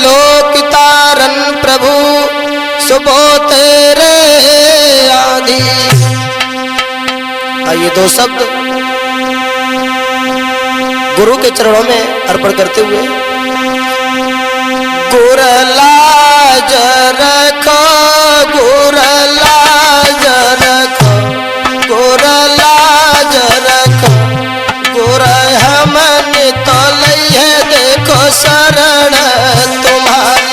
लोक तारन प्रभु सुबह तेरे आधी। आइए दो शब्द गुरु के चरणों में अर्पण करते हुए। गुर लाज रखो, गुर लाज रखो, गुर लाज रखो, गुर हमने तो लइहे देखो शरण तुम्हारी।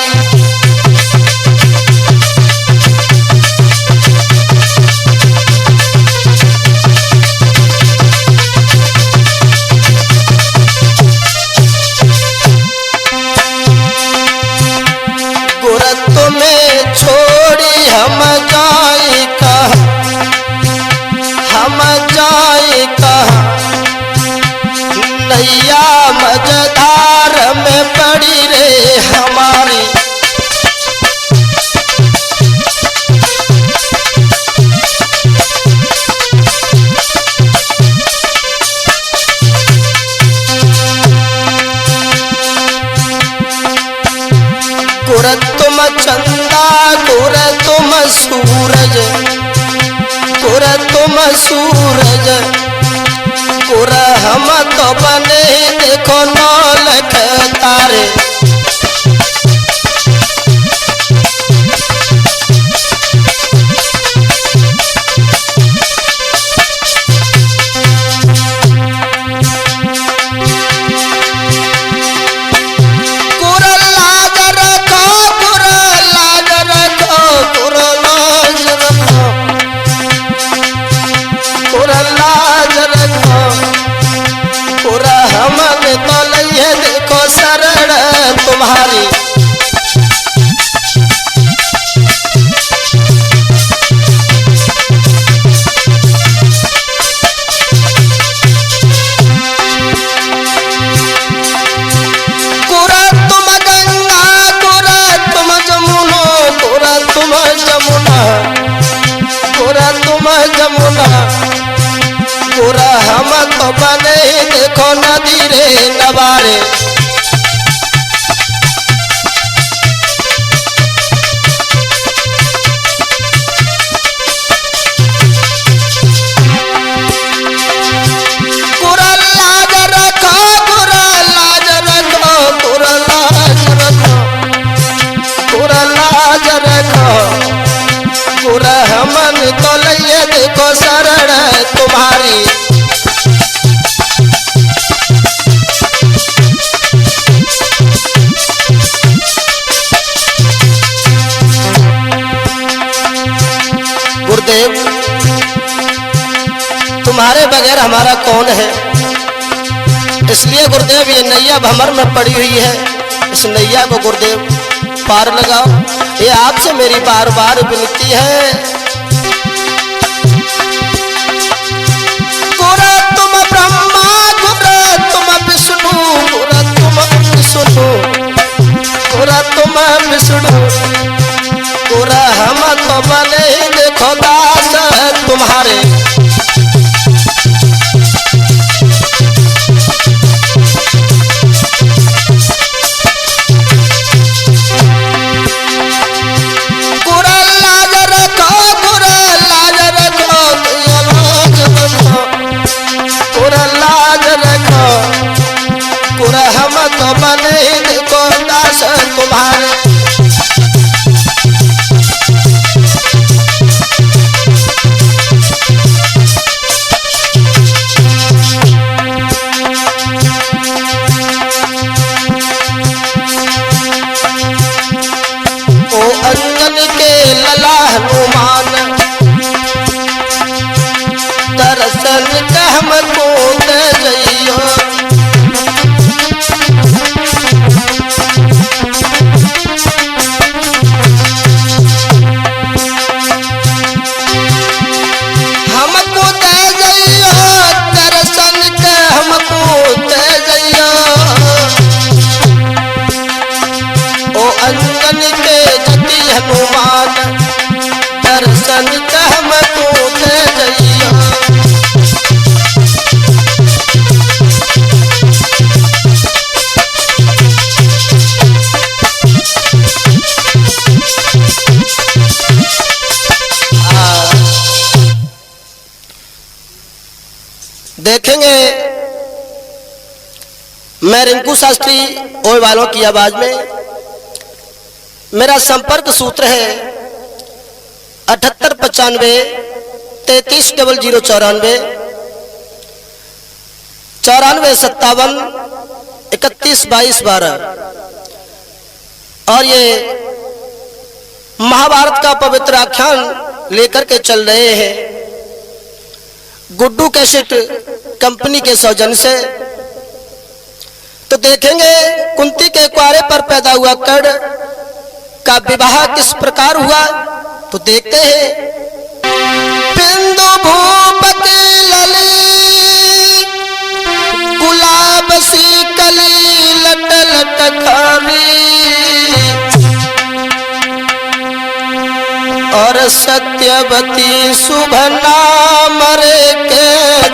गुर तुम्हें छोड़ी हम जाए कहाँ, हम जाए कहाँ, नैया मझधार में पड़ी रे हमारी। गुर तुम चंदा, गुर तुम सूरज, गुर तुम सूरज, गुर हम तो बने देखो 9 लाख तारे। गुर लाज रखो, गुर लाज रखो, गुर लाज रखो, गुर लाज रखो, गुर हमने तो लइहे देखो शरण तुम्हारी। गुर तुम गंगा, गुर तुम जमुना, गुर तुम जमुना, गुर तुम जमुना, गुर हम तो बने देखो नदी रे नवारे। गुर लाज रखो, गुर लाज रखो, गुर लाज रखो, गुर लाज रखो, गुर हमने तो लइहे देखो शरण तुम्हारी। गुरुदेव तुम्हारे बगैर हमारा कौन है, इसलिए गुरुदेव ये नैया भंवर में पड़ी हुई है, इस नैया को गुरुदेव पार लगाओ, ये आपसे मेरी बार बार विनती है। गुर तुम ब्रह्मा, गुर तुम विष्णु, गुर तुम विष्णु, गुर तुम विष्णु, गुर हम तो बने देखो दास तुम्हारे। गुर लाज रखो, गुर लाज रखो, गुर लाज रखो, गुर हम तो बने देखो दास तुम्हारे। ओ अंजन के लला हनुमान, दर्शन का हमको दे जइयो। हमको दे जइयो, दर्शन का हमको दे जइयो। ओ अंजन के जति हनुमान, दर्शन का हमको दे जइयो। मैं रिंकू शास्त्री ओय वालों की आवाज में। मेरा संपर्क सूत्र है 7895 33 0094 9457 31 22 12। और ये महाभारत का पवित्र आख्यान लेकर के चल रहे हैं गुड्डू कैसेट कंपनी के सौजन्य से। तो देखेंगे कुंती के कुआरे पर पैदा हुआ कर्ण का विवाह किस प्रकार हुआ, तो देखते हैं। बिंदु भूप की लली गुलाब सी कली लट लट खारी, और सत्यवती शुभ नाम रे के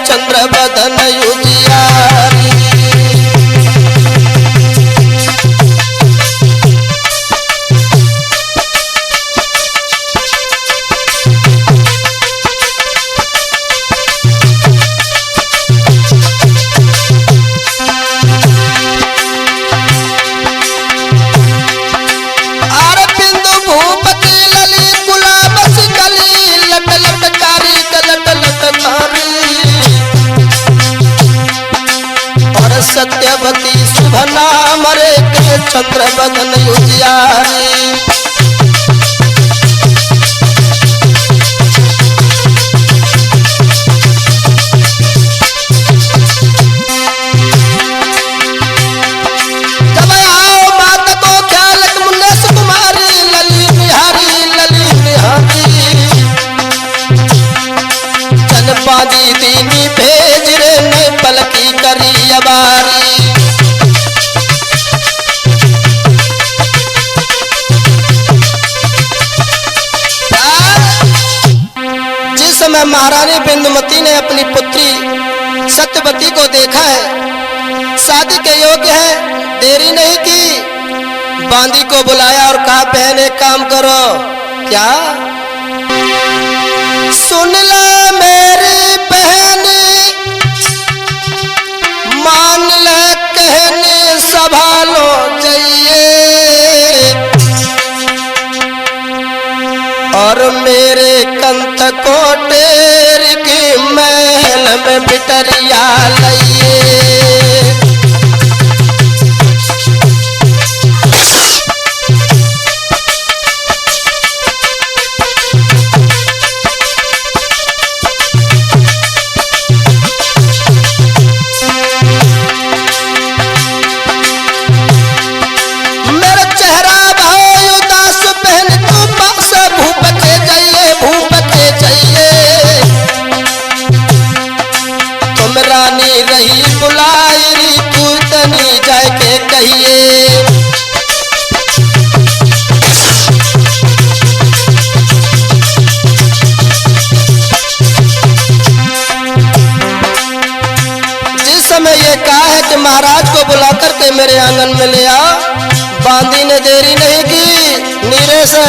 चंद्र बदन उजियारी। सत्यवती शुभ नाम रे के चंद्र बदन उजियारी। जब आओ माता को ख्याल मुन्ने सुकुमारी लली निहारी लली निहारी। जन पादी दीनी भेज रे ने पलकी करी अबारी। जिस समय महारानी बिंदुमती ने अपनी पुत्री सत्यवती को देखा है, शादी के योग्य है, देरी नहीं की, बांदी को बुलाया और कहा बहन एक काम करो। क्या? सुन ले मेरी बहनी, मान ले कहने संभालो जाइए, और मेरे कंत को टेर की महल में बिटरिया लाइए। रही बुलायरी तू तनी जाए के कहिए। जिस समय ये कहा है कि महाराज को बुला करके मेरे आंगन में ले आओ, बांदी ने देरी नहीं की, नीरे से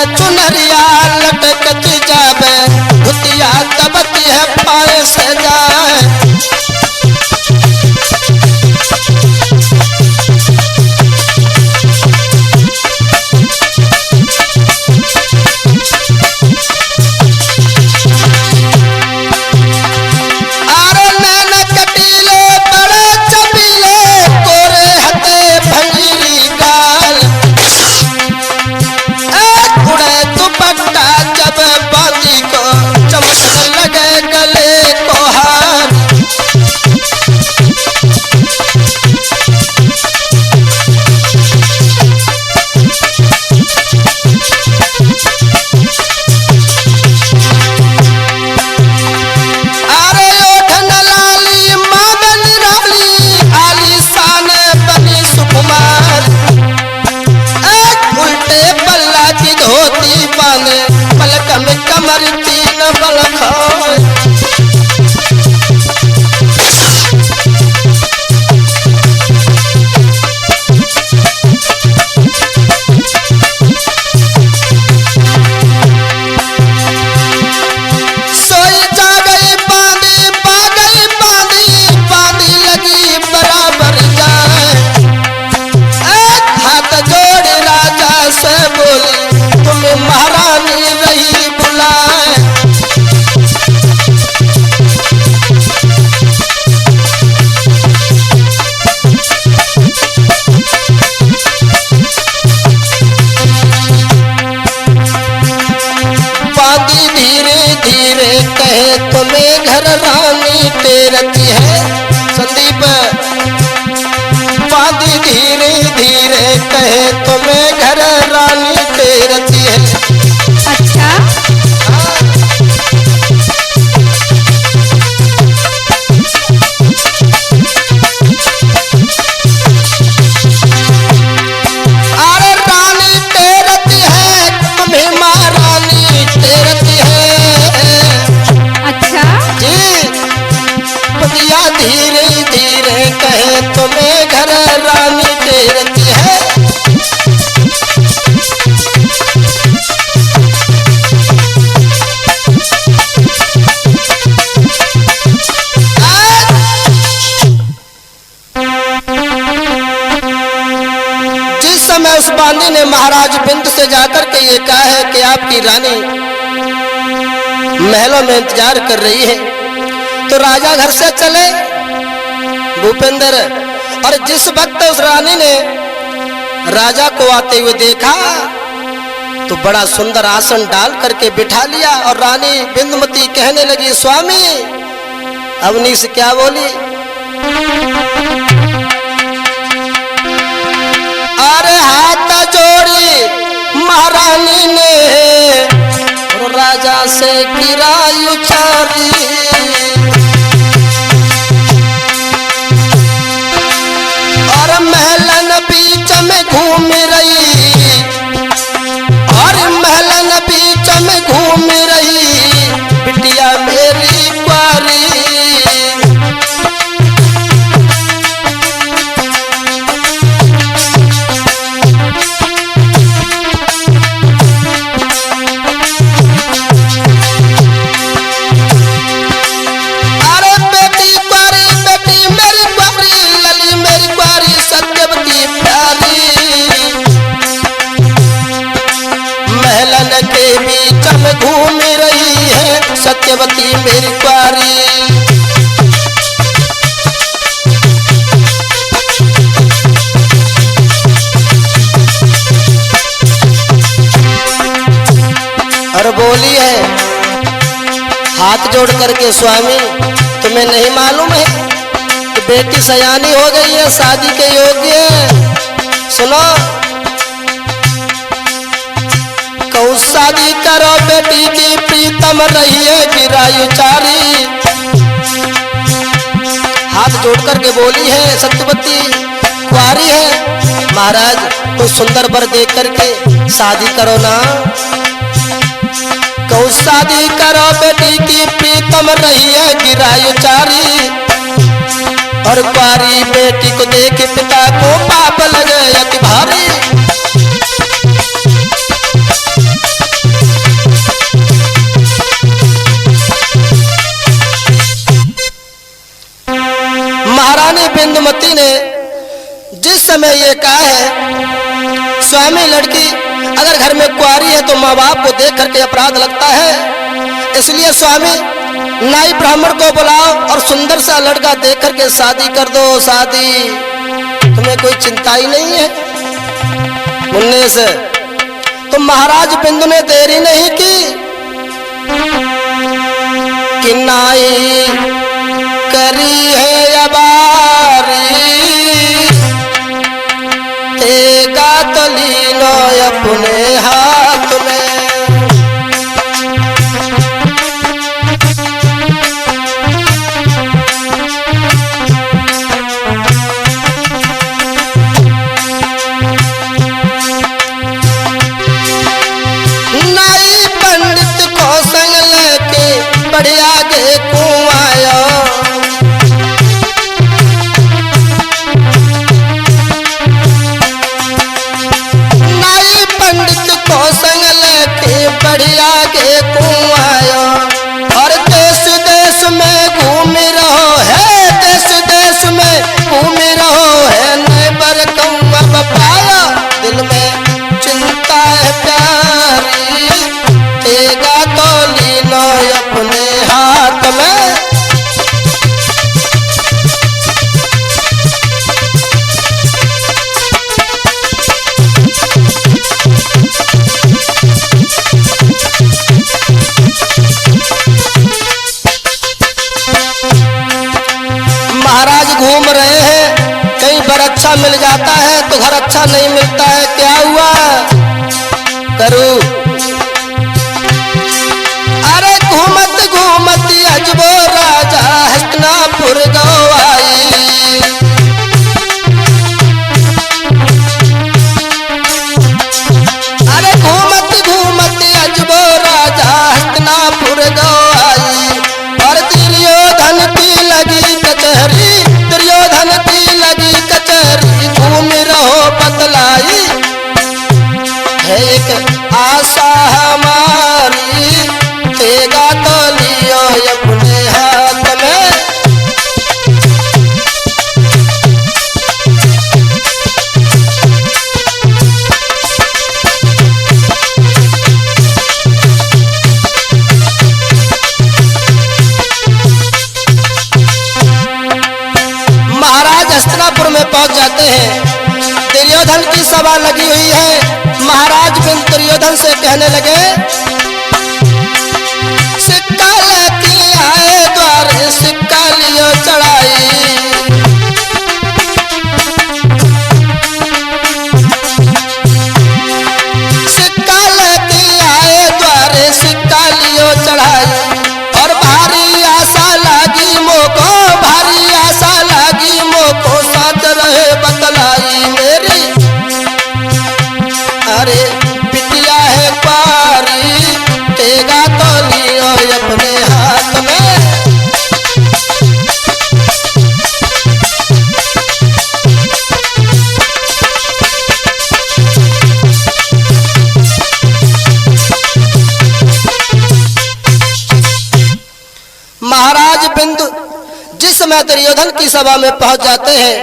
चुनरिया लटकती जावे, धुतिया दबती है पाए से जाए। आरे नैना कटीले बड़े चबीले, कोरे हते भंगीरी गाल, दुपट्टा जब बांदी को चमकने लगे गले को हाथ। कहे तुम्हें घर रानी तेरती है। अच्छा अरे रानी तेरती है तुम्हें महारानी तेरती है। अच्छा जी पतिया धीरे धीरे कहे तुम्हें घर रानी तेरती है। जिस समय उस बांदी ने महाराज बिंद से जाकर के ये कहा है कि आपकी रानी महलों में इंतजार कर रही है, तो राजा घर से चले भूपेंद्र। और जिस वक्त उस रानी ने राजा को आते हुए देखा तो बड़ा सुंदर आसन डाल करके बिठा लिया और रानी बिंदुमती कहने लगी, स्वामी। अवनी से क्या बोली, अरे हाथ जोड़ी महारानी ने और राजा से गिराई उचारी। और महलन बीच में घूम रही, और महलन बीच में घूम रही बिटिया मेरी कुंवारी। के बीच में घूम रही है सत्यवती मेरी कुंवारी। और बोली है हाथ जोड़ करके, स्वामी तुम्हें नहीं मालूम है कि बेटी सयानी हो गई है, शादी के योग्य है। सुनो, शादी करो बेटी की प्रीतम रही है गिरायुचारी। हाथ जोड़ करके बोली है सत्यवती कुंवारी है, महाराज तो सुंदर वर देख करके शादी करो ना। कहूँ शादी करो बेटी की प्रीतम रही है गिरायुचारी। और कुंवारी बेटी को देख पिता को पाप लगे अति भारी। महारानी बिंदुमती ने जिस समय ये कहा है, स्वामी लड़की अगर घर में कुंवारी है तो माँ बाप को देख करके अपराध लगता है, इसलिए स्वामी नाई ब्राह्मण को बुलाओ और सुंदर सा लड़का देख करके शादी कर दो। शादी तुम्हें कोई चिंता ही नहीं है मुन्ने से। तो महाराज बिंदु ने देरी नहीं की कि नाई करी है अबारी, तेगा तलीनो अपने हाथ में। नाई पंडित को संग लेके बढ़िया गे कुआयो। नाई पंडित अच्छा मिल जाता है तो घर अच्छा नहीं मिलता है। क्या हुआ करूं? अरे घूमत घूमत अजबो राजा हस्तिनापुर गवाई। अरे घूमत घूमत अजबो राजा हस्तिनापुर गवाई। और दुर्योधन की लगी कचहरी, दुर्योधन की लगी कचहरी, घूम रहो बतलाई। है एक आशा हमारी, तेगा तो लियो अपने हाथ में। महाराज हस्तिनापुर में पहुंच जाते हैं। दुर्योधन की सभा लगी हुई है। महाराज बिन दुर्योधन से कहने लगे, सिक्का लेके आए द्वारे, सिक्का लियो चढ़ाई। सिक्का लेके आए द्वारे, सिक्का लियो चढ़ाई। और भारी आशा लागी मोको, भारी आशा लागी मोको, साथ रहे बतलाई मेरी। अरे बिटिया है पारी, तेगा तो लियो अपने हाथ में। महाराज बिंदु जिस समय दुर्योधन की सभा में पहुंच जाते हैं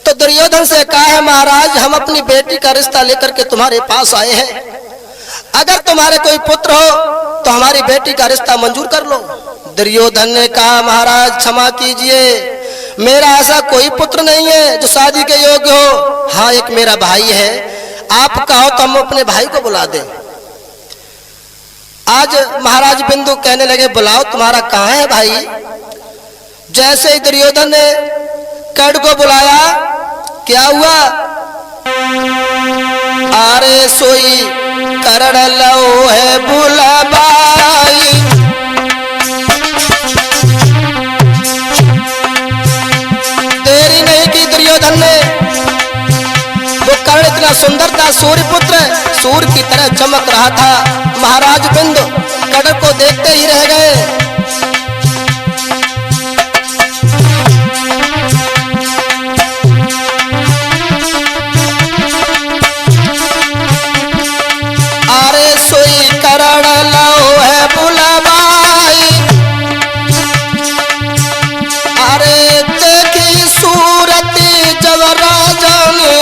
तो दुर्योधन से कहा है, महाराज हम अपनी बेटी का रिश्ता लेकर के तुम्हारे पास आए हैं। अगर तुम्हारे कोई पुत्र हो तो हमारी बेटी का रिश्ता मंजूर कर लो। दुर्योधन ने कहा, महाराज क्षमा कीजिए, मेरा ऐसा कोई पुत्र नहीं है जो शादी के योग्य हो। हाँ, एक मेरा भाई है, आप कहो तो हम अपने भाई को बुला दें। आज महाराज बिंदु कहने लगे, बुलाओ, तुम्हारा कहाँ है भाई? जैसे ही दुर्योधन ने कर्ण को बुलाया, क्या हुआ? अरे सोई कर्ण लो है बुलाबाई। देरी नहीं की दुर्योधन ने। वो कर्ण इतना सुंदर था, सूर्यपुत्र सूर्य की तरह चमक रहा था। महाराज बिंदु कर्ण को देखते ही रह गए। अरे सोई कर्ण लो है बुलाबाई। अरे देखी सूरत जब राजा ने,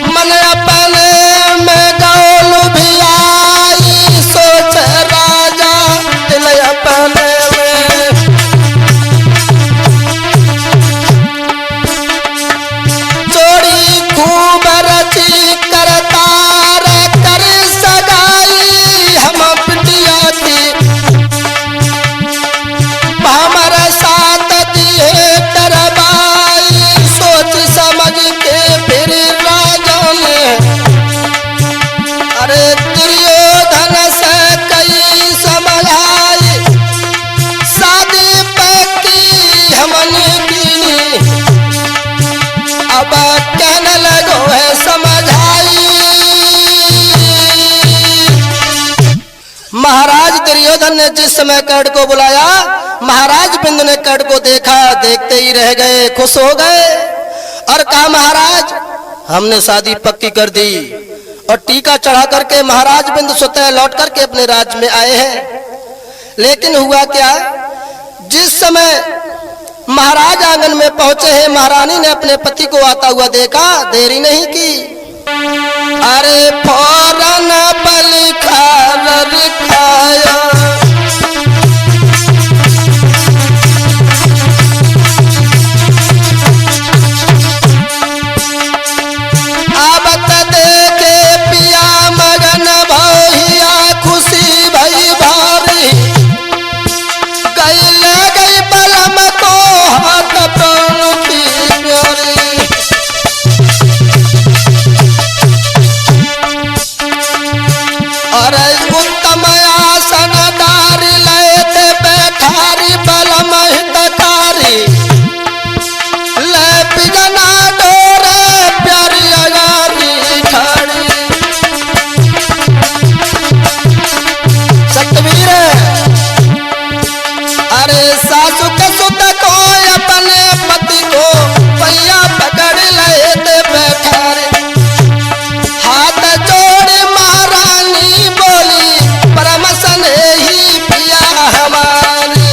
मन अपने में गौल भी आई। सोच राजा दिल अपने में, जोड़ी खूब रची करतार कर सगाई। हम बिटिया की हमारा साथ दिए करवाई। सोच समझ के फिर राजा ने, अरे दुर्योधन से कई समझाई। शादी पक्की हमने की, अब कहने लगो है समझाई। महाराज दुर्योधन ने जिस समय कर्ण को बुलाया, महाराज बिंदु ने कर्ण को देखा, देखते ही रह गए, खुश हो गए और कहा, महाराज हमने शादी पक्की कर दी। और टीका चढ़ा करके महाराज बिंदु स्वतः लौट करके अपने राज्य में आए हैं। लेकिन हुआ क्या, जिस समय महाराज आंगन में पहुंचे हैं, महारानी ने अपने पति को आता हुआ देखा, देरी नहीं की। अरे फौरन बलिखार खाया। गई बलम को हाथ प्राण की प्यारी। और उत्तम आसन डारी लेते बैठारी बलम हितकारी ले बिजना डोरे प्यारी अगारी ठाड़ी। सतवीर अरे सासु के सुत को अपने पति को पैया पकड़ लेते बैठारे हाथ जोड़े महारानी बोली परम स्नेही पिया हमारे।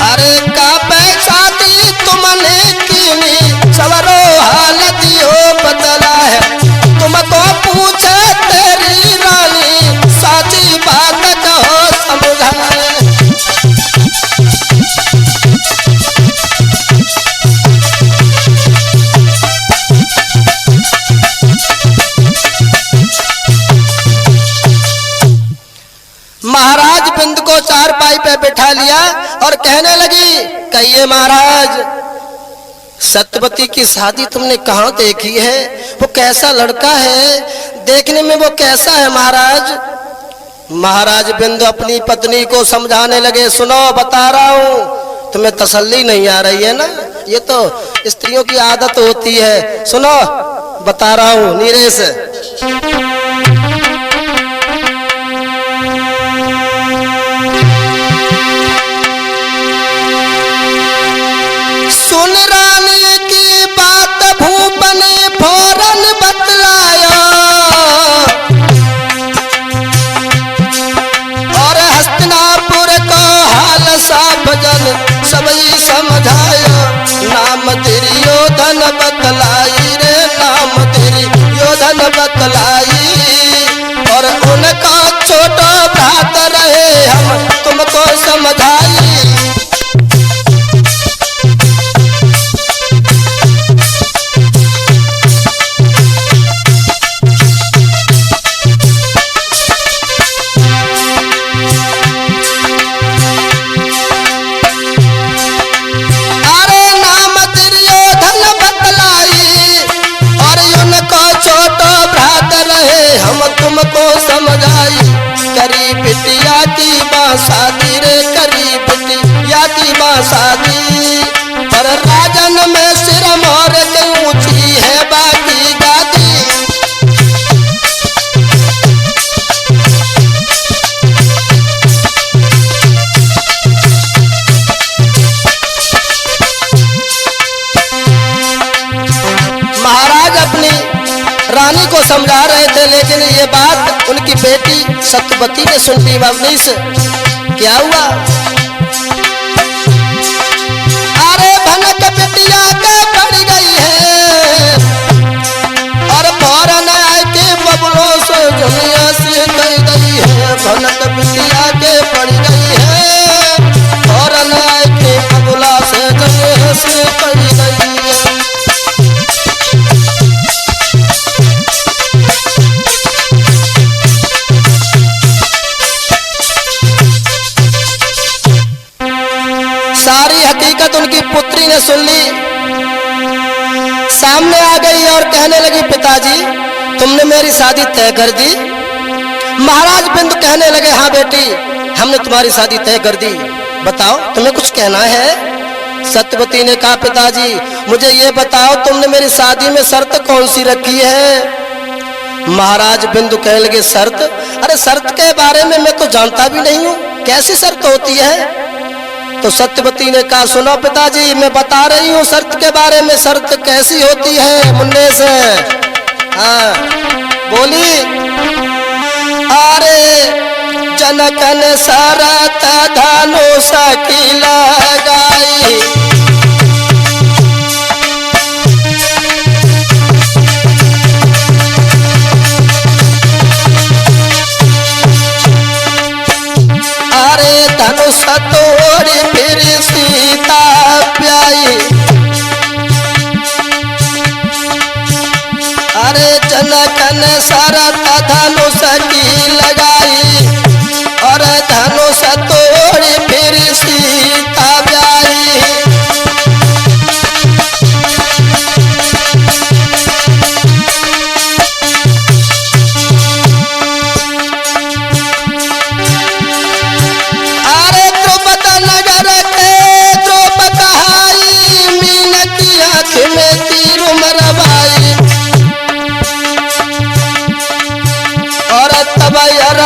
अरे का पैसा दी तुमने कीनी सवरो हालत यो बदला है तुमको पूछे तेरी रानी साची बात कहो समझाए। महाराज बिंद को चारपाई पे बिठा लिया और कहने लगी कहिए महाराज सत्यवती की शादी तुमने कहाँ देखी है, वो कैसा लड़का है, देखने में वो कैसा है महाराज। महाराज बिंदु अपनी पत्नी को समझाने लगे सुनो बता रहा हूँ तुम्हें तसल्ली नहीं आ रही है ना, ये तो स्त्रियों की आदत होती है। सुनो बता रहा हूँ नीरे से। सुन रानी की बात भूप ने फौरन बतलाया और हस्तिनापुर को हाल साफ जन सबई समझाया। नाम तेरी योधन बतलाई रे नाम तेरी योधन बतलाई और उनका छोटा भ्रात रहे हम तुमको समझाई। तुमको समझाई करी बिटिया की बासादी रे करी बिटिया की बासादी पर राजन में सिर मोर के ऊंची है बाकी गादी। महाराज अपनी रानी को समझा रहे थे लेकिन ये बात उनकी बेटी सत्यवती ने सुन ली। बाबनी से क्या हुआ अरे भनक बिटिया के पड़ गई है और फौरन आए के बबलों से दुनिया से कह गई है। भनक बिटिया के पड़ गई है फौरन आए के बबला से दुनिया से कह गई है। सारी हकीकत उनकी पुत्री ने सुन ली, सामने आ गई और कहने लगी पिताजी तुमने मेरी शादी तय कर दी। महाराज बिंदु कहने लगे हाँ बेटी हमने तुम्हारी शादी तय कर दी, बताओ तुम्हें कुछ कहना है। सत्यवती ने कहा पिताजी मुझे ये बताओ तुमने मेरी शादी में शर्त कौन सी रखी है। महाराज बिंदु कहने लगे शर्त, अरे शर्त के बारे में मैं तो जानता भी नहीं हूँ, कैसी शर्त होती है। तो सत्यवती ने कहा सुनो पिताजी मैं बता रही हूँ शर्त के बारे में, शर्त कैसी होती है मुन्ने से। हाँ बोली अरे जनकन शरत धनुष की लगाई अरे धनुष तोड़ी फिर सीता प्याई अरे जनकन शरत धनुष की लगाई और धनुष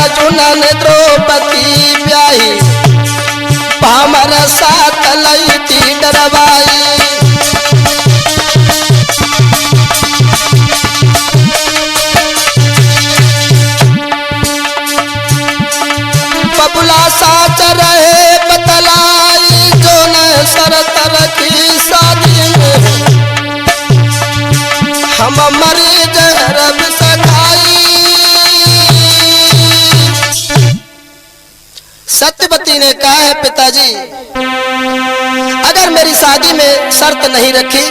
अर्जुन ने द्रौपदी ब्याही पामर साथ लई थी डरवाई। बबुला साच रहे बतलाई जो न शरत रखी शादी में हम मरी जहर सखाई। सत्यवती ने कहा है पिताजी अगर मेरी शादी में शर्त नहीं रखी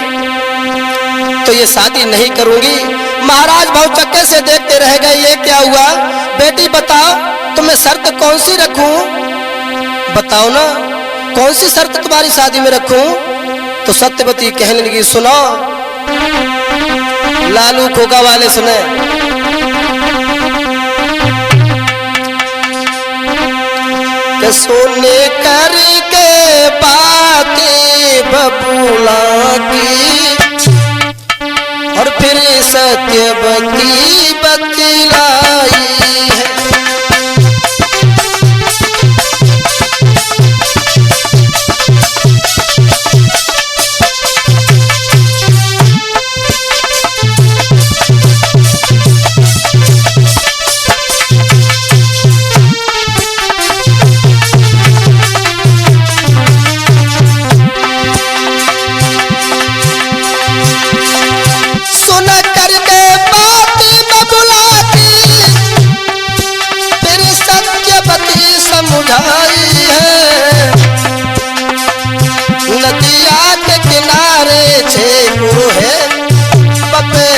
तो ये शादी नहीं करूंगी। महाराज बहुचक्के से देखते रह गए ये क्या हुआ। बेटी बताओ तुम्हें शर्त कौन सी रखूं, बताओ ना कौन सी शर्त तुम्हारी शादी में रखूं। तो सत्यवती कहने लगी सुनो, लालू खोगा वाले सुने। कि सोने करके बातें बबूला की और फिर सत्यवती बतलाई है।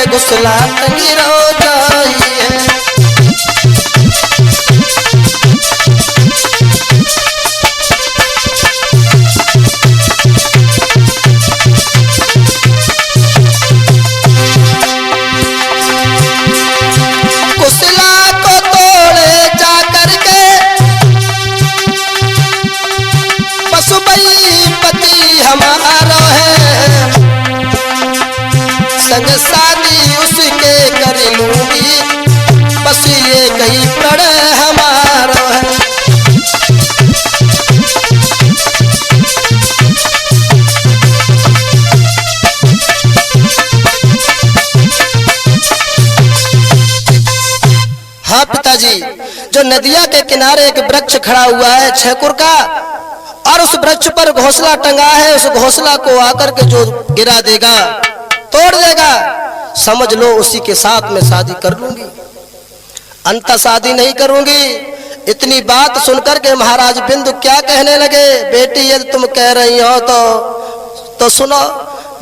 घुसला गिरो जाई है। घुसला को तोड़े जा करके पशुपति पति हमारा है। संग शादी उसके कर लूंगी बस ये कहीं प्रण हमारा है। हाँ पिताजी, जो नदिया के किनारे एक वृक्ष खड़ा हुआ है छेकुर का और उस वृक्ष पर घोंसला टंगा है। उस घोंसला को आकर के जो गिरा देगा तोड़ देगा समझ लो उसी के साथ में शादी कर लूंगी, अंत शादी नहीं करूंगी। इतनी बात सुनकर के महाराज बिंदु क्या कहने लगे, बेटी यदि तुम कह रही हो तो सुनो,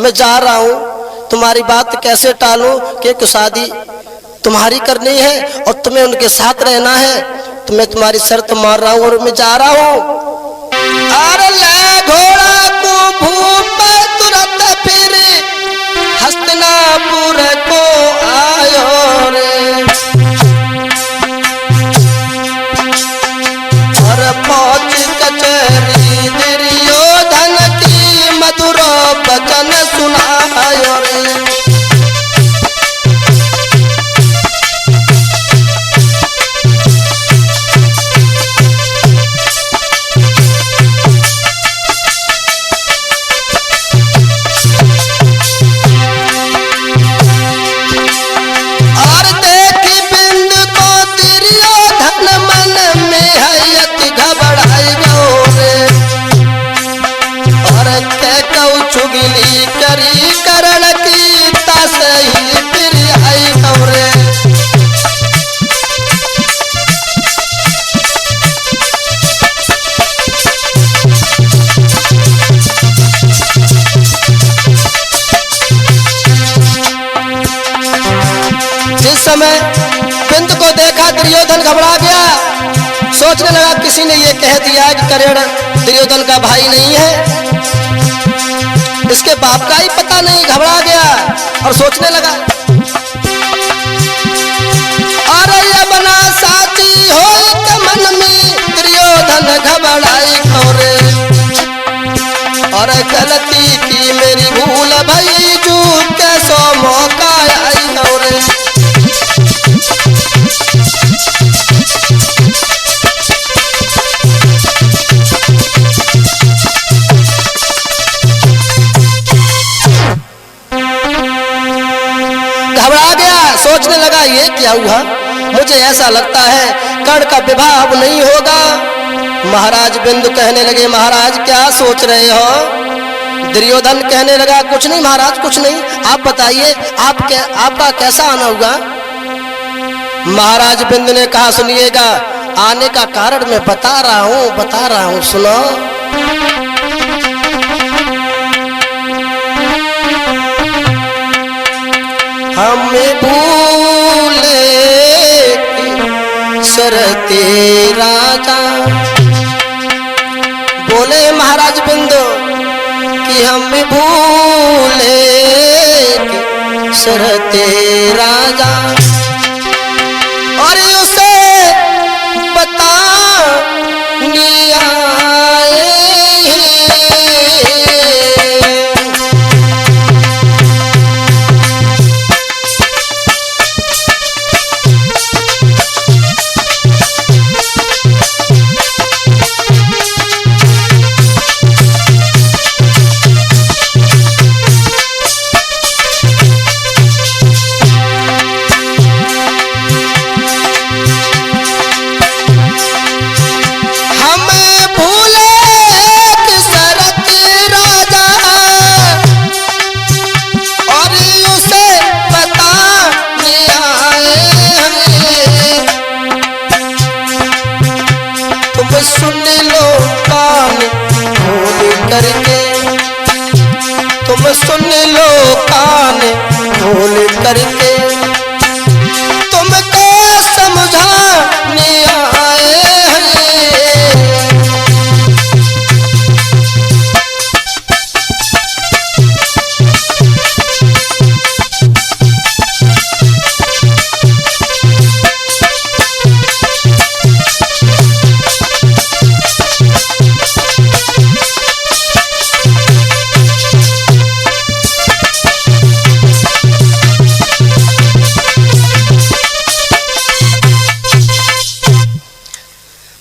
मैं जा रहा हूं, तुम्हारी बात कैसे टालूं कि शादी तुम्हारी करनी है और तुम्हें उनके साथ रहना है, तो मैं तुम्हारी शर्त मार रहा हूं और मैं जा रहा हूं। अरे ले घोड़ा को भूप तुरंत फिर हस्तिनापुर को आयो रे और पहुंच कचहरी दुर्योधन की मधुर वचन सुनायो रे। चुगली करी करण की तसही फिर आई गौरे। जिस समय बिंदु को देखा दुर्योधन घबरा गया, सोचने लगा किसी ने ये कह दिया कि कर्ण दुर्योधन का भाई नहीं है, इसके बाप का ही पता नहीं। घबरा गया और सोचने लगा अरे ये बना साथी हो के मन में दुर्योधन घबराई खौरे और गलती की मेरी भूल भई चूक के सो मौका आई खौरे। ये क्या हुआ? मुझे ऐसा लगता है कर्ण का विवाह अब नहीं होगा। महाराज बिंदु कहने लगे, महाराज क्या सोच रहे हो? दुर्योधन कहने लगा, कुछ नहीं महाराज, कुछ नहीं, आप बताइए आपका कैसा आना हुआ? महाराज बिंदु ने कहा, सुनिएगा, आने का कारण मैं बता रहा हूँ, सुनो। हमें भूले सरते राजा, बोले महाराज बिंदु कि हम भूले सरते राजा, और उसे बता सुन लो कान खोल करके, तुमको समझाने आए हैं।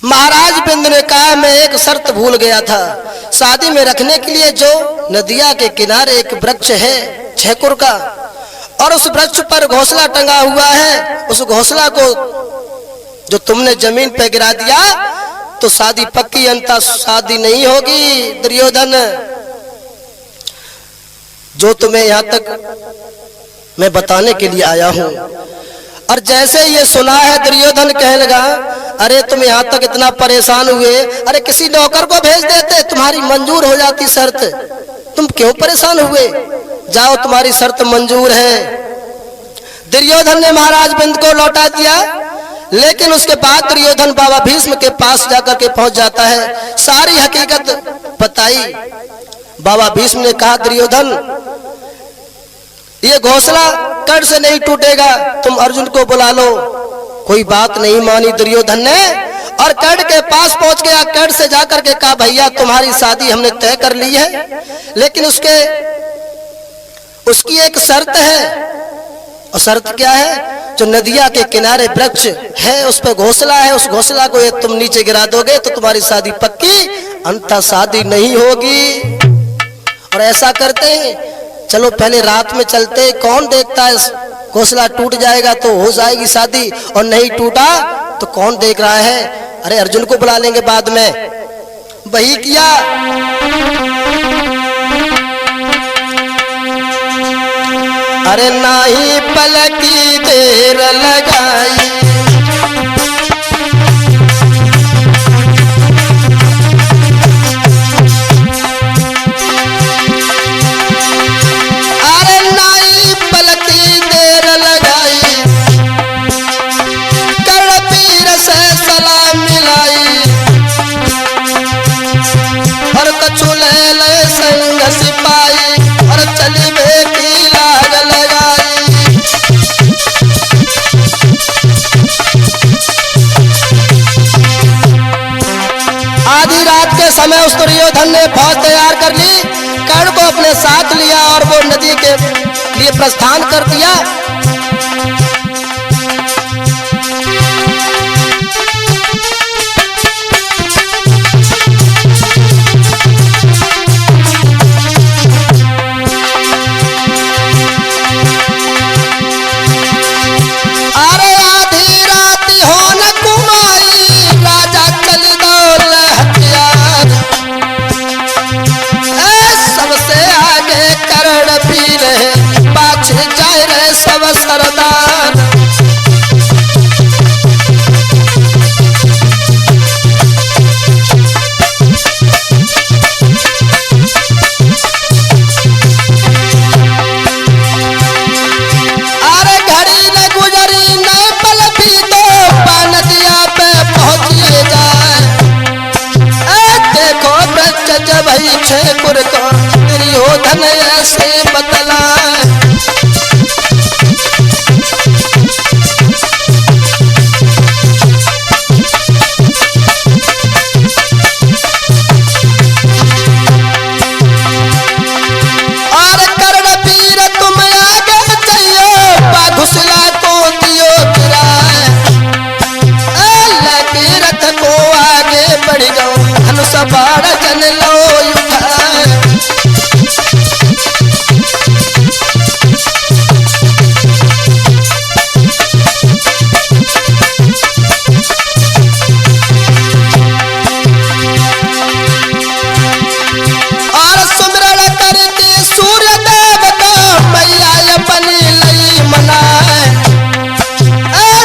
महाराज बिंदु ने कहा, मैं एक शर्त भूल गया था, शादी में रखने के लिए जो नदिया के किनारे एक वृक्ष है छेकुर का, और उस वृक्ष पर घोंसला टंगा हुआ है, उस घोंसला को जो तुमने जमीन पे गिरा दिया तो शादी पक्की, अंता शादी नहीं होगी। दुर्योधन, जो तुम्हें यहाँ तक मैं बताने के लिए आया हूँ। और जैसे ये सुना है, दुर्योधन कहने लगा, अरे तुम यहाँ तक इतना परेशान हुए, अरे किसी नौकर को भेज देते, तुम्हारी मंजूर हो जाती शर्त, तुम क्यों परेशान हुए? जाओ, तुम्हारी शर्त मंजूर है। दुर्योधन ने महाराज बिंदु को लौटा दिया, लेकिन उसके बाद दुर्योधन बाबा भीष्म के पास जाकर के पहुंच जाता है, सारी हकीकत बताई। बाबा भीष्म ने कहा, दुर्योधन, ये घोंसला कर्ण से नहीं टूटेगा, तुम अर्जुन को बुला लो। कोई बात नहीं मानी दुर्योधन ने, और कर्ण के पास पहुंच गया। कर्ण से जाकर के कहा, भैया तुम्हारी शादी हमने तय कर ली है, लेकिन उसकी एक शर्त है। और शर्त क्या है? जो नदिया के किनारे वृक्ष है, उस पर घोंसला है, उस घोंसला को तुम नीचे गिरा दोगे तो तुम्हारी शादी पक्की, अंततः शादी नहीं होगी। और ऐसा करते हैं, चलो पहले रात में चलते, कौन देखता है, घोंसला टूट जाएगा तो हो जाएगी शादी, और नहीं टूटा तो कौन देख रहा है, अरे अर्जुन को बुला लेंगे बाद में। वही किया। अरे नाही पल की देर लगाई, समय उस दुर्योधन ने फौज तैयार कर ली, कर्ण को अपने साथ लिया और वो नदी के लिए प्रस्थान कर दिया। जाए रे सब सरदार। अरे घड़ी न गुजरी न पल भी तो नदिया पे पहुंचिए जाए। देखो ब्रज भई छेकुर को दुर्योधन ऐसे बतलाए। और कर्ण वीर तुम आगे चलियो बाघुसला को दियो गिराए। लगे रथ को आगे बढ़ जाओ धनुष बाण जन लो उठाए। और सुमिरन करके सूर्य देव को मैया अपनी लई मनाए।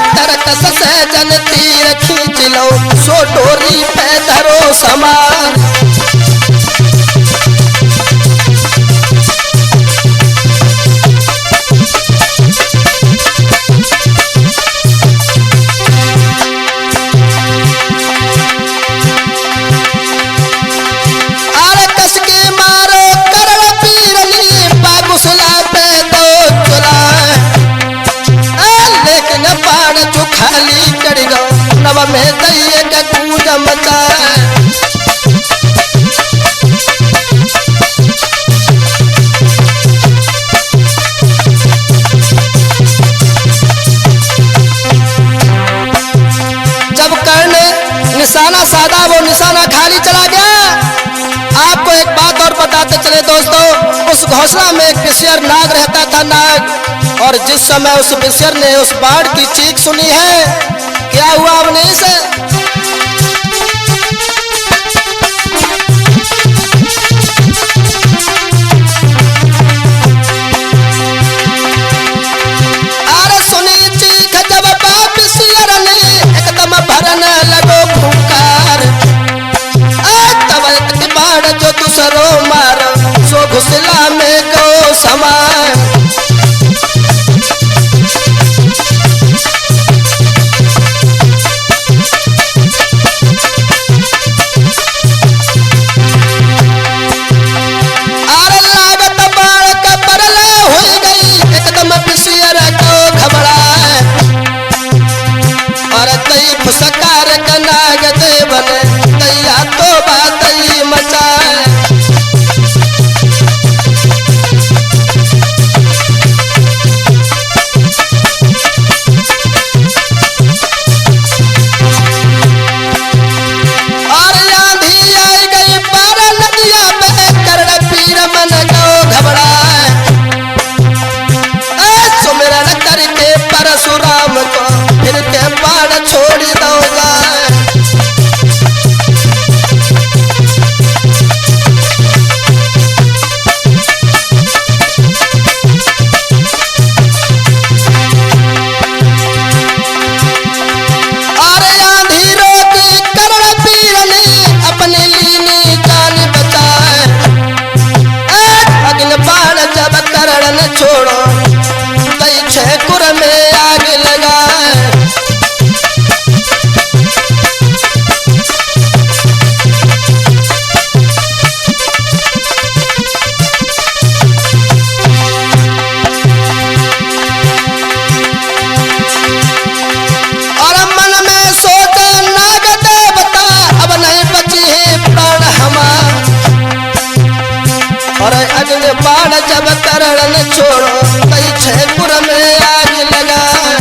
तरकस से जन तीर खींच लो सो डोरी पे धरो समान। अरे कस के मारो कर्ण पीरनी बाघुसला पे दो चुलाए। लेकिन बाण जो खाली कर गो नव में दैये का कूद मचाए। जब कर्ण निशाना साधा वो निशाना खाली चला गया। आपको एक बात और बताते चले दोस्तों, उस घोंसला में एक विषयर नाग रहता था नाग। और जिस समय उस विषयर ने उस बाण की चीख सुनी है, क्या हुआ अवनीश? अरे सुनी चीख जब बाप विषयर ने एकदम भरन लगो फुकार। तब एक बाण जो दूसरो मार सो घुसला में गो समान। अरे लागत बाण का परले हो गई एकदम विषयर को घबराए। और तई फुसकार का नाग देवन तैया तो बात ही मचाए। और आंधी आई गई पार नदिया पे कर्ण पीर मन गो घबराए। सुमिरन करके परशुराम को फिर के बाण छोड़ दो जाए। और आंधी रोकी कर्ण पीर ने अपनी लीनी जान बचाए। अग्नि बाण जब कर्ण ने छोड़ो तई छेकुर में आग लगाए। और मन में सोचे नाग देवता अब नहीं बची है प्राण हमार। और अग्नि बाण जब कर्ण ने छोड़ो तई छेकुर में आग लगाए।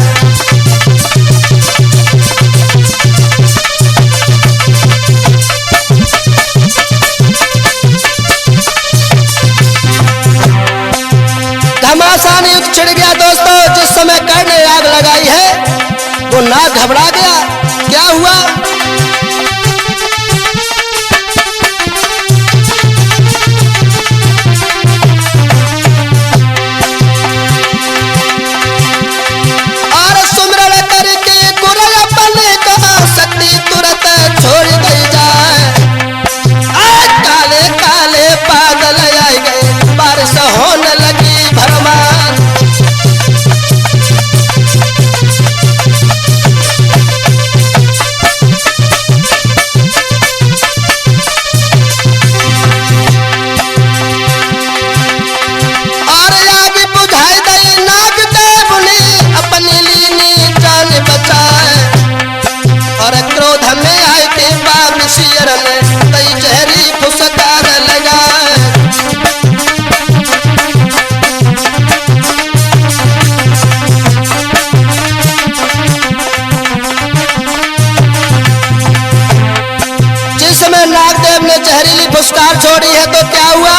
घमासान युद्ध छिड़ गया दोस्तों। जिस समय कर्ण ने आग लगाई है वो नाग घबरा गया। क्या हुआ? समय नागदेव ने जहरीली फुसकार छोड़ी है तो क्या हुआ?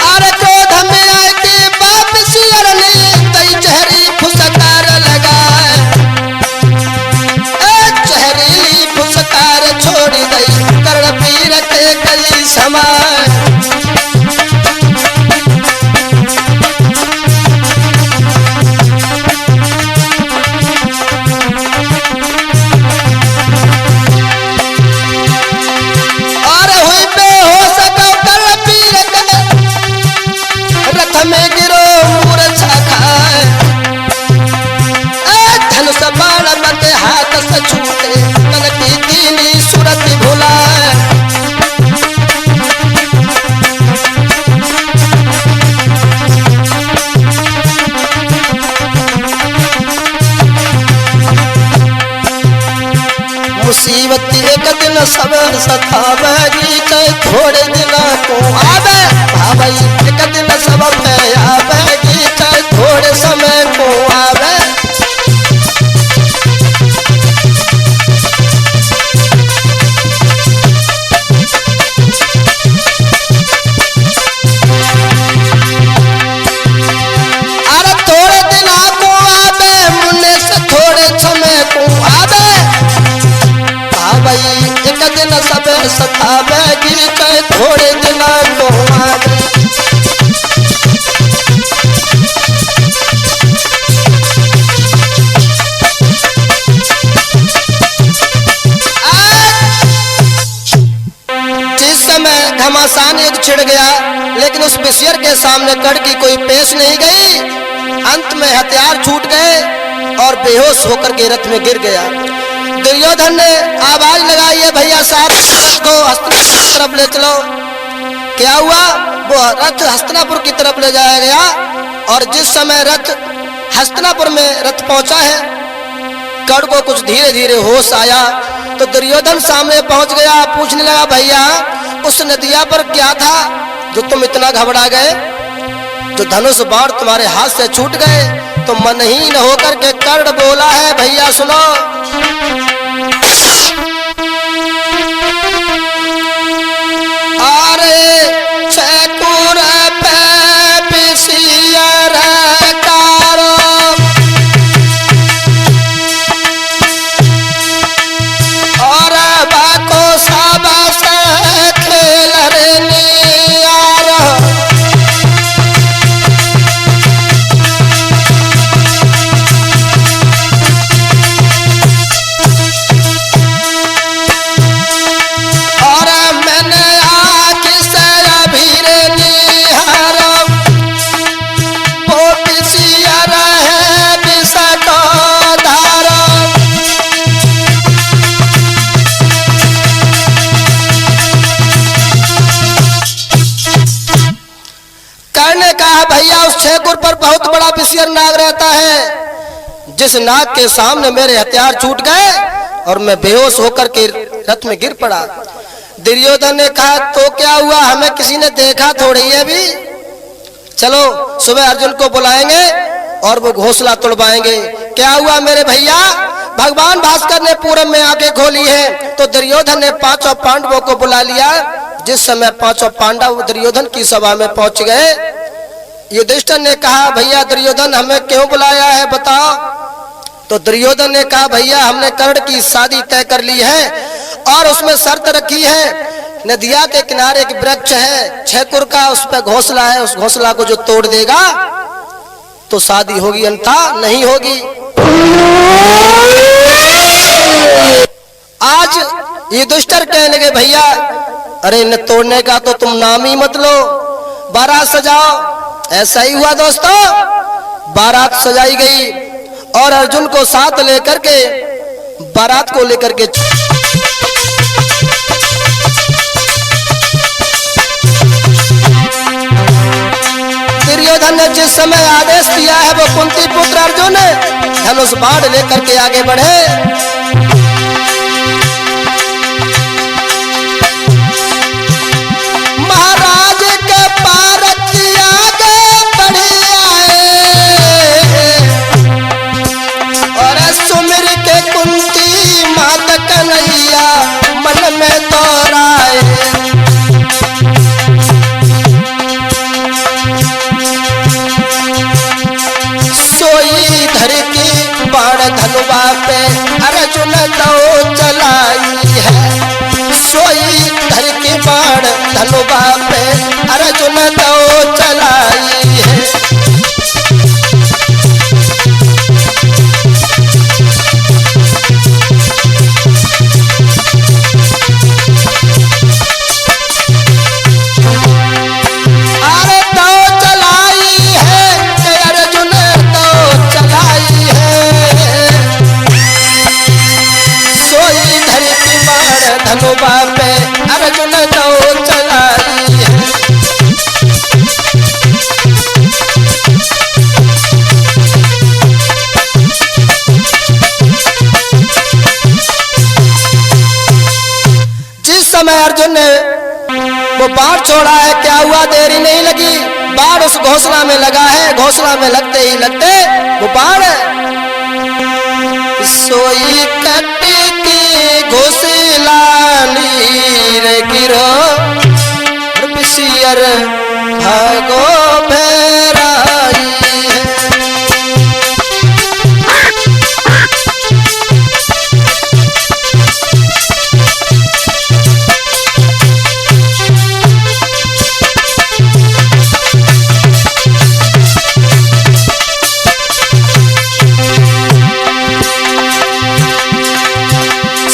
अरे क्रोध में आए कि वापसी अरने तई जहरी फुसकार लगाए, जहरीली फुसकार छोड़ी गई कर्ण पीर के कई समय। में गिरो मूर्छा खाए, धनुष बाण मत हाथ से छूटे तन की दीनी सूरत भुलाए। मुसीबत एक दिन सब सतावेगी चाहे थोड़े दिन को आवे, भाई एक दिन सब पे आवेगी चाहे थोड़े समय को आवे। अरे थोड़े दिन को आवे मुन्ने से थोड़े समय को आवे, भाई एक दिन सब सतावेगी चाहे थोड़े दिन को आवे। जिस समय घमासान युद्ध छिड़ गया लेकिन उस विषयर के सामने कड़ की कोई पेश नहीं गई, अंत में हथियार छूट गए और बेहोश होकर के रथ में गिर गया। दुर्योधन ने आवाज लगाई है भैया साहब को हस्तिनापुर की तरफ ले चलो। क्या हुआ? वो रथ हस्तिनापुर की तरफ ले जाया गया और जिस समय रथ हस्तिनापुर में रथ पहुंचा है, कर्ण को कुछ धीरे धीरे होश आया तो दुर्योधन सामने पहुंच गया। पूछने लगा भैया उस नदिया पर क्या था जो तुम इतना घबरा गए, जो धनुष बाण तुम्हारे हाथ से छूट गए? तो मनहीन होकर के कर्ण बोला है भैया सुनो, अरे चकुर पे पिसियर कारो, और बाको सब से खेल रे नियार। भैया उस छेकुर पर बहुत बड़ा विषयर नाग रहता है, जिस नाग के सामने मेरे हथियार छूट गए और मैं बेहोश होकर के रथ में गिर पड़ा। दुर्योधन ने कहा तो क्या हुआ, हमें किसी ने देखा थोड़ी है भी, चलो सुबह अर्जुन को बुलाएंगे और वो घोंसला तोड़वाएंगे। क्या हुआ मेरे भैया? भगवान भास्कर ने पूरब में आंखें खोली है तो दुर्योधन ने पांचों पांडवों को बुला लिया। जिस समय पांचों पांडव दुर्योधन की सभा में पहुंच गए, युधिष्ठिर ने कहा भैया दुर्योधन हमें क्यों बुलाया है बताओ। तो दुर्योधन ने कहा भैया हमने कर्ण की शादी तय कर ली है और उसमें शर्त रखी है, नदिया के किनारे एक वृक्ष है छेकुर का, उस पर घोंसला है, उस घोंसला को जो तोड़ देगा तो शादी होगी अन्यथा नहीं होगी। आज युधिष्ठिर कहने लगे भैया अरे इन्हें तोड़ने का तो तुम नाम ही मत लो, बारात सजाओ। ऐसा ही हुआ दोस्तों, बारात सजाई गई और अर्जुन को साथ लेकर के बारात को लेकर के दुर्योधन ने जिस समय आदेश दिया है वो कुंती पुत्र अर्जुन धनुष बाण लेकर के आगे बढ़े। महाराज के पारक आगे बढ़े आए और सुमिर के कुंती माता अर्जुन तो चलाई है, सोई धर के बाण धनुबा पे अर्जुन तो चलाई है। अरे तो चलाई है अर्जुन तो चलाई है, सोई धर की बाण धनुबा पे अर्जुन तो चलाई है। जिस समय अर्जुन ने वो बाण छोड़ा है, क्या हुआ, देरी नहीं लगी, बाण उस घोंसला में लगा है, घोंसला में लगते ही लगते वो बाण सोई कटी की घोंसला नीर गिरो पिसियर भागो भैराई है।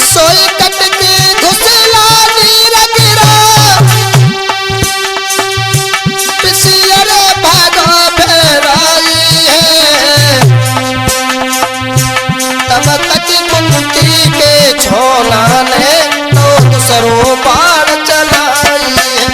सोई कट के घुसला नीर गिरा पिसियर भागो भैराई है। तब तक कुंती के छोना ने तो सरो बाण चलाई है।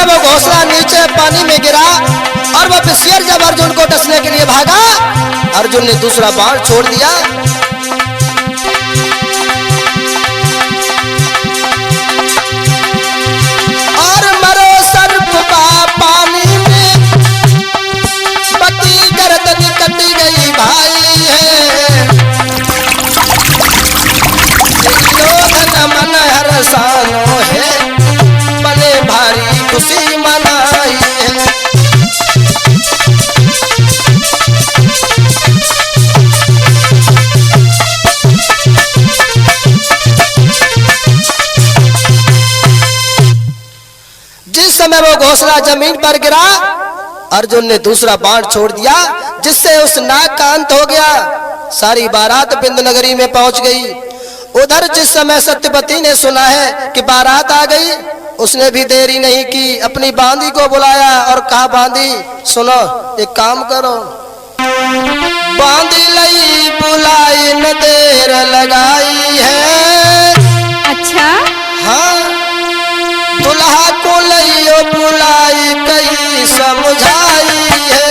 वो घोंसला नीचे पानी में गिरा और वो पिसियर जब अर्जुन को डसने के लिए भागा, अर्जुन ने दूसरा बाण छोड़ दिया। और मरो सर्प पानी में बती गर्दन कटी गई भाई है। दुर्योधन मन हर्षानो है, बने भारी खुशी मनाई है। जिस समय वो घोंसला जमीन पर गिरा, अर्जुन ने दूसरा बाण छोड़ दिया, जिससे उस नाग का अंत हो गया। सारी बारात बिंद नगरी में पहुंच गई। उधर जिस समय सत्यवती ने सुना है कि बारात आ गई, उसने भी देरी नहीं की, अपनी बांदी को बुलाया और कहा, बांदी सुनो, एक काम करो, बांदी लई बुलाई न देर लगाई है। अच्छा, हाँ, दुल्हा को लइयो बुलाई कई समझाई है।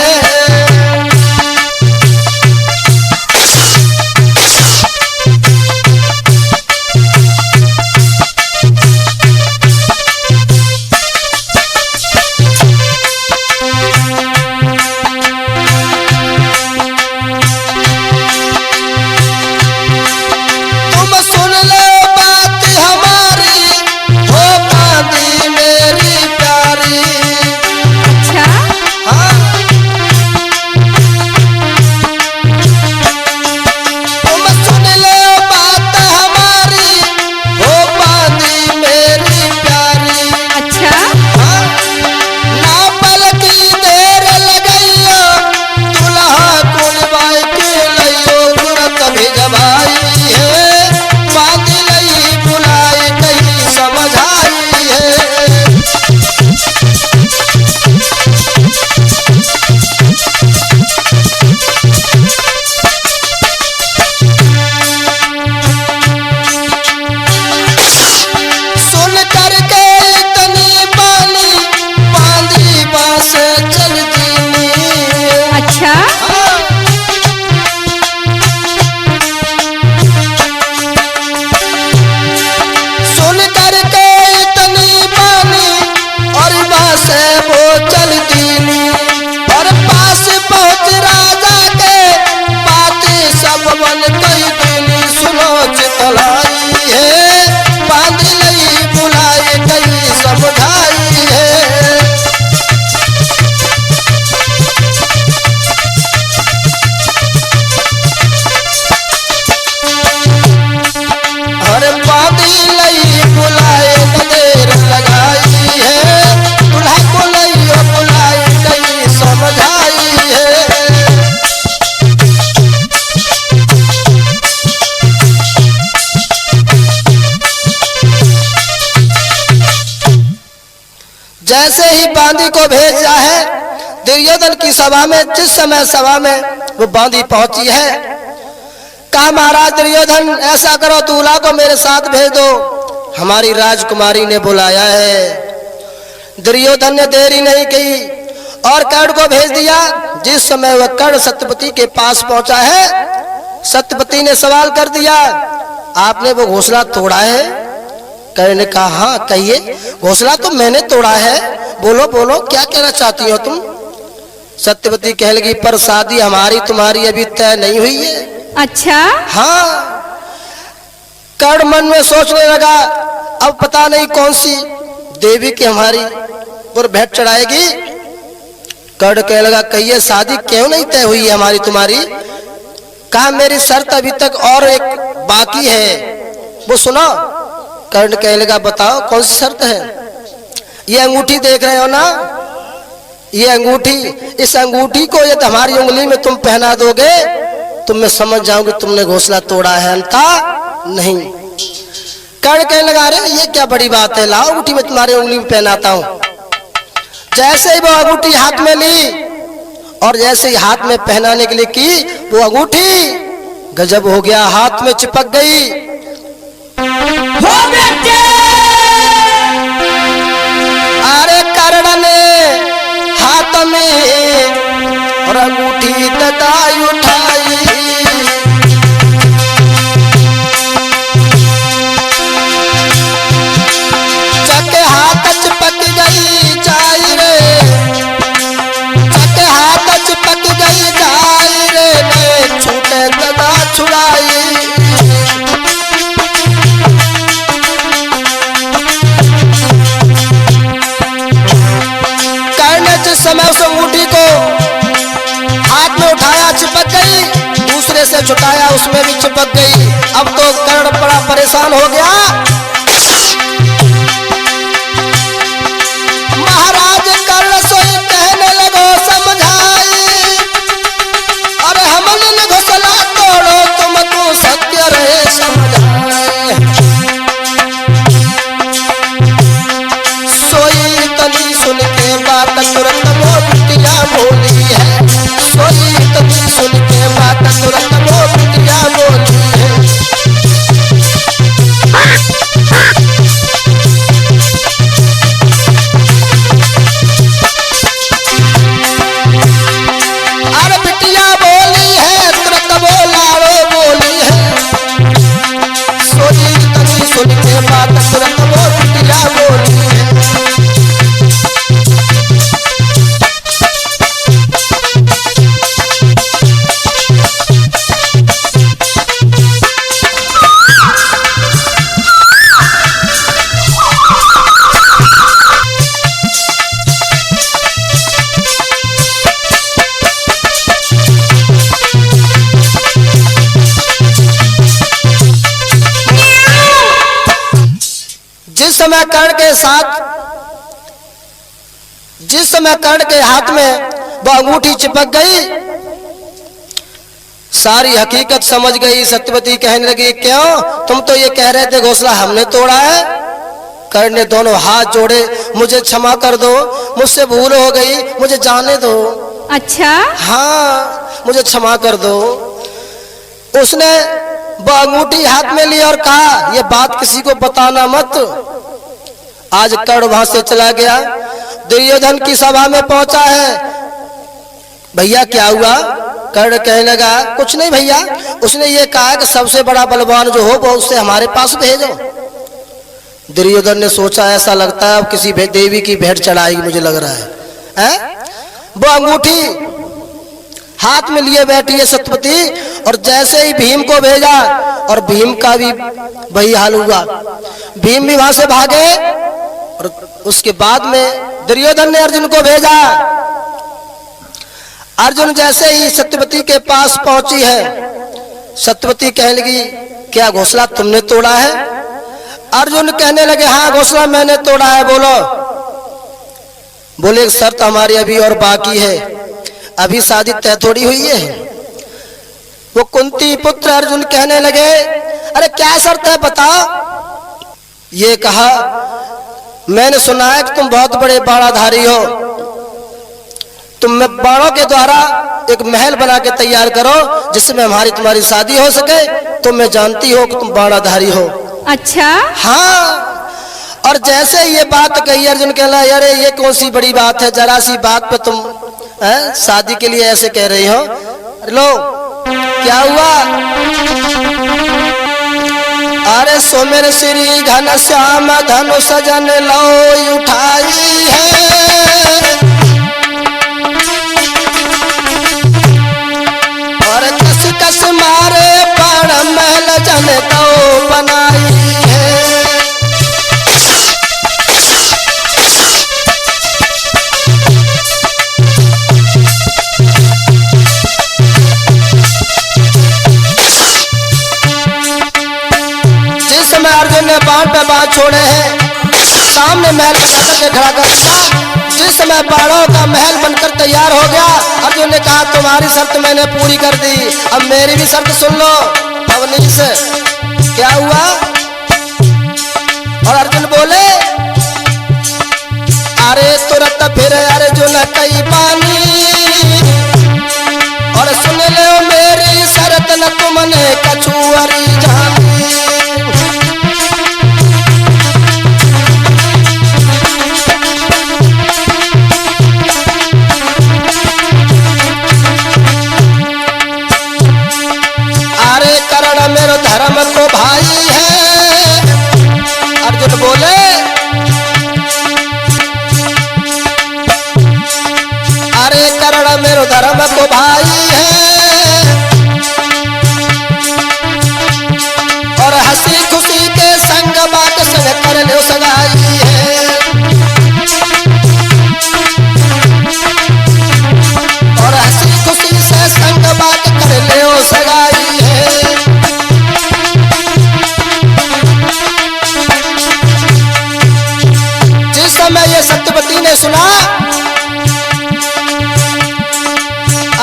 दुर्योधन कई दिन सुनो चितलाई है, बांध लई बुलाए कई समझाई है। अरे बांध लई बुलाए देर लगाई है, दूल्हा को लई बुलाए कई समझाई है। जैसे ही बांदी को भेजा है दुर्योधन की सभा में, जिस समय सभा में वो बांदी पहुंची है, कहा महाराज दुर्योधन ऐसा करो दूल्हा को मेरे साथ भेज दो, हमारी राजकुमारी ने बुलाया है। दुर्योधन ने देरी नहीं की और कर्ण को भेज दिया। जिस समय वह कर्ण सत्यवती के पास पहुंचा है, सत्यवती ने सवाल कर दिया, आपने वो घोंसला तोड़ा है? कर्ण ने कहा हाँ कहिए, घोंसला तो मैंने तोड़ा है, बोलो बोलो क्या कहना चाहती हो तुम? सत्यवती कह लगी पर शादी हमारी तुम्हारी अभी तय नहीं हुई है। अच्छा। हाँ। कर्ण मन में सोचने लगा अब पता नहीं कौन सी देवी की हमारी पर भेंट चढ़ाएगी। कर्ण कहने लगा कहिए शादी क्यों नहीं तय हुई है हमारी तुम्हारी? कहा मेरी शर्त अभी तक और एक बाकी है, वो सुनो। कर्ण कहने लगा बताओ कौन सी शर्त है? ये अंगूठी देख रहे हो ना, ये अंगूठी, इस अंगूठी को यदि हमारी उंगली में तुम पहना दोगे तो मैं समझ जाऊंगी तुमने घोंसला तोड़ा है, अन्यथा नहीं। कर्ण कहने लगा अरे ये क्या बड़ी बात है, लाओ अंगूठी में तुम्हारी उंगली में पहनाता हूं। जैसे ही वो अंगूठी हाथ में ली और जैसे ही हाथ में पहनाने के लिए की, वो अंगूठी गजब हो गया, हाथ में चिपक गई। अरे कर्ण ने हाथ में और अंगूठी ददाई उठाई, चके हाथ चिपक गई जाई रे, चके हाथ चिपक गई जाई रे, ने छूटे ददा छुड़ाई। जिस समय उस अंगूठी को हाथ में उठाया चिपक गई, दूसरे से छुटाया उसमें भी चिपक गई। अब तो कर्ण बड़ा परेशान हो गया। महाराज कर्ण सोई कहने लगो समझाई, अरे हमने न घोंसला तोड़ो तुमको सत्य रहे समझाए। सोई तनी सुन के बात तुरंत वो बिटिया बोली है, सोई तनी सुन के बात तुरंत वो बिटिया बोली है। अरे बिटिया बोली है तुरंत वो लाड़ो बोली है, सोई तनी सुन के बात तुरंत वो बिटिया बोली है। जिस समय कर्ण के हाथ में वो अंगूठी चिपक गई, सारी हकीकत समझ गई। सत्यवती कहने लगी क्यों, तुम तो ये कह रहे थे घोंसला हमने तोड़ा है। कर्ण ने दोनों हाथ जोड़े, मुझे क्षमा कर दो, मुझसे भूल हो गई, मुझे जाने दो। अच्छा। हाँ मुझे क्षमा कर दो। उसने वो अंगूठी हाथ में ली और कहा ये बात किसी को बताना मत। आज कर्ण वहां से चला गया, दुर्योधन की सभा में पहुंचा है। भैया क्या हुआ? कर्ण कहने लगा कुछ नहीं भैया, उसने ये कहा कि सबसे बड़ा बलवान जो हो वो उससे हमारे पास भेजो। दुर्योधन ने सोचा ऐसा लगता है अब किसी देवी की भेंट चढ़ाएगी, मुझे लग रहा है। वो अंगूठी हाथ में लिए बैठी है सत्यवती। और जैसे ही भीम को भेजा और भीम का भी वही हाल हुआ, भीम भी वहां से भागे। और उसके बाद में दुर्योधन ने अर्जुन को भेजा। अर्जुन जैसे ही सत्यवती के पास पहुंची है, सत्यवती कहने लगी क्या घोंसला तुमने तोड़ा है? अर्जुन कहने लगे हाँ घोंसला मैंने तोड़ा है। बोलो। बोले शर्त हमारी अभी और बाकी है, अभी शादी तय थोड़ी हुई है। वो कुंती पुत्र अर्जुन कहने लगे अरे क्या शर्त है बताओ। ये कहा मैंने सुना है कि तुम बहुत बड़े बाणाधारी हो, तुम बाणों के द्वारा एक महल बना के तैयार करो जिसमें हमारी तुम्हारी शादी हो सके। तो मैं जानती हो कि तुम बाणाधारी हो। अच्छा। हाँ। और जैसे ये बात कही अर्जुन कहला अरे ये कौन सी बड़ी बात है, जरा सी बात पे तुम शादी के लिए ऐसे कह रही हो। लो क्या हुआ? अरे सोमेर श्री घन श्याम धनु सजन लो उठाई है। और कस कस मारे बाण महल जन तो बनाई है। जिस समय अर्जुन ने बाण पे बाण छोड़े हैं, सामने महल बना करके खड़ा कर दिया। जिस समय बाणों का महल बनकर तैयार हो गया, अर्जुन ने कहा तुम्हारी शर्त मैंने पूरी कर दी, अब मेरी भी शर्त सुन लो। अवनीश क्या हुआ? और अर्जुन बोले अरे तुरंत फिर अर्जुन कई पानी। और सुन लो मेरी शर्त न तुमने कछुअरी जानी। मेरो धर्म को भाई है। अर्जुन बोले अरे कर्ण मेरो धर्म को भाई है। और हंसी खुशी के संग बात संग कर लो सगाई है। और हंसी खुशी से संग बात कर लो सगाई है। मैं ये सत्यवती ने सुना,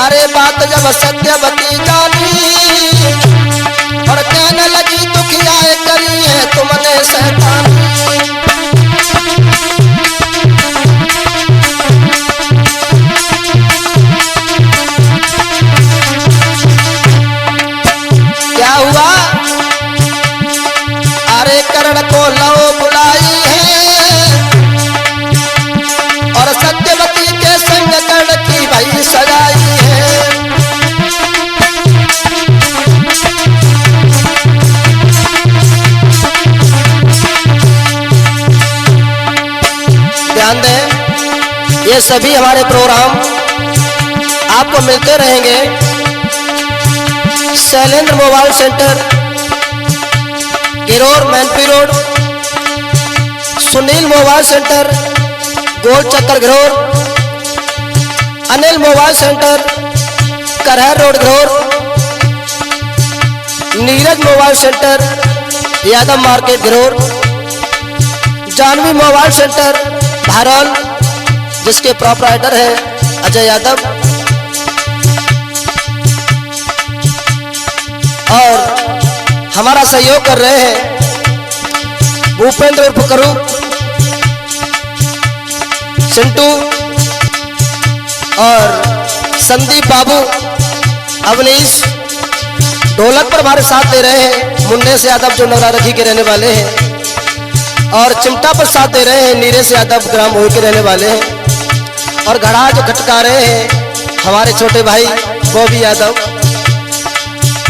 अरे बात जब सत्यवती जानी। और कहने लगी दुखियाए करी है तुमने शैतानी। क्या हुआ? अरे कर्ण को लो बुलाई है। और सत्यवती के संग कर्ण की भाई सगाई है। ध्यान दें, ये सभी हमारे प्रोग्राम आपको मिलते रहेंगे Shailendra mobile centre, Giror Mainpuri road, Sunil mobile centre, गोल चक्कर Gharor, Anil mobile centre, Karhar road Gharor, Neeraj mobile centre, Yadav market Gharor, Jahnavi mobile centre Bharal, जिसके प्रोपराइटर हैं अजय यादव। और हमारा सहयोग कर रहे हैं भूपेंद्र उर्फ करू, चिंटू और संदीप बाबू, अवनीश ढोलक पर हमारे साथ दे रहे हैं, मुन्ने से यादव जो नवरारखी के रहने वाले हैं, और चिमटा पर साथ दे रहे हैं नीरज यादव ग्राम मोही के रहने वाले हैं, और घड़ा जो खटका रहे हैं हमारे छोटे भाई बॉबी यादव।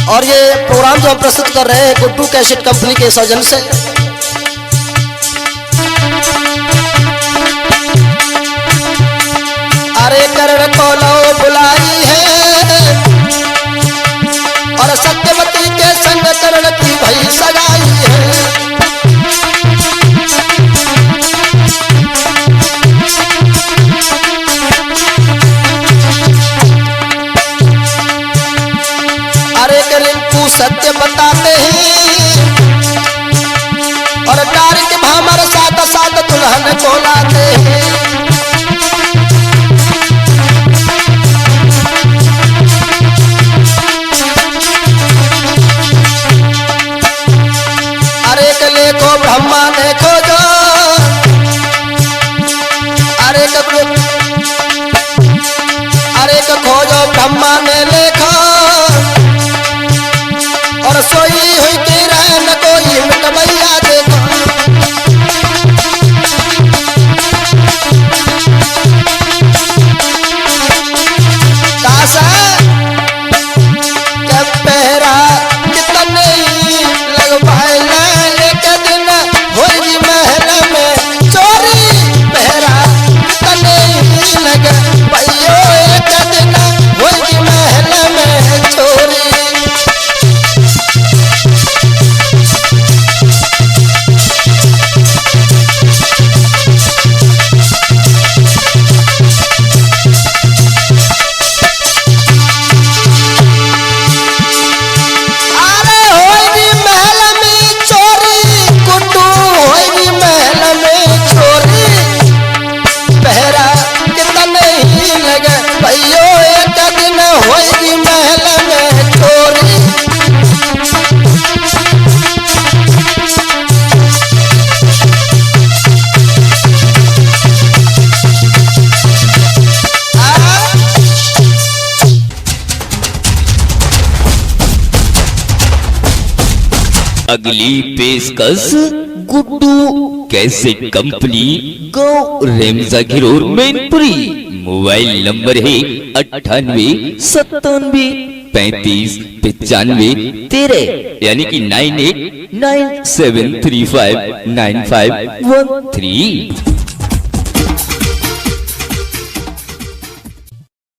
और ये प्रोग्राम जो हम प्रस्तुत कर रहे हैं गुड्डू कैसेट कंपनी के सौजन्य से। अरे कर्ण को लो बुलाई है। बताते हैं और डार के भामर साथ साथ दुल्हन को लाते हैं। अरे कले को ब्रह्मा ने खोजो, अरे खोजो ब्रह्मा ने लेखो और सोई हुई की रहन कोई मिटमैया देखो। दासा जब पहरा कितने लगवाए एक दिन होगी महल में चोरी, पहरा कितने लग भैयो एक दिन होगी महल में चोरी। अगली पेशकश गुड्डू कैसेट कंपनी गाँव रेमजा घिरोर मैनपुरी। मोबाइल नंबर है 98 97 35 95 13 यानी कि 98 9735 9513।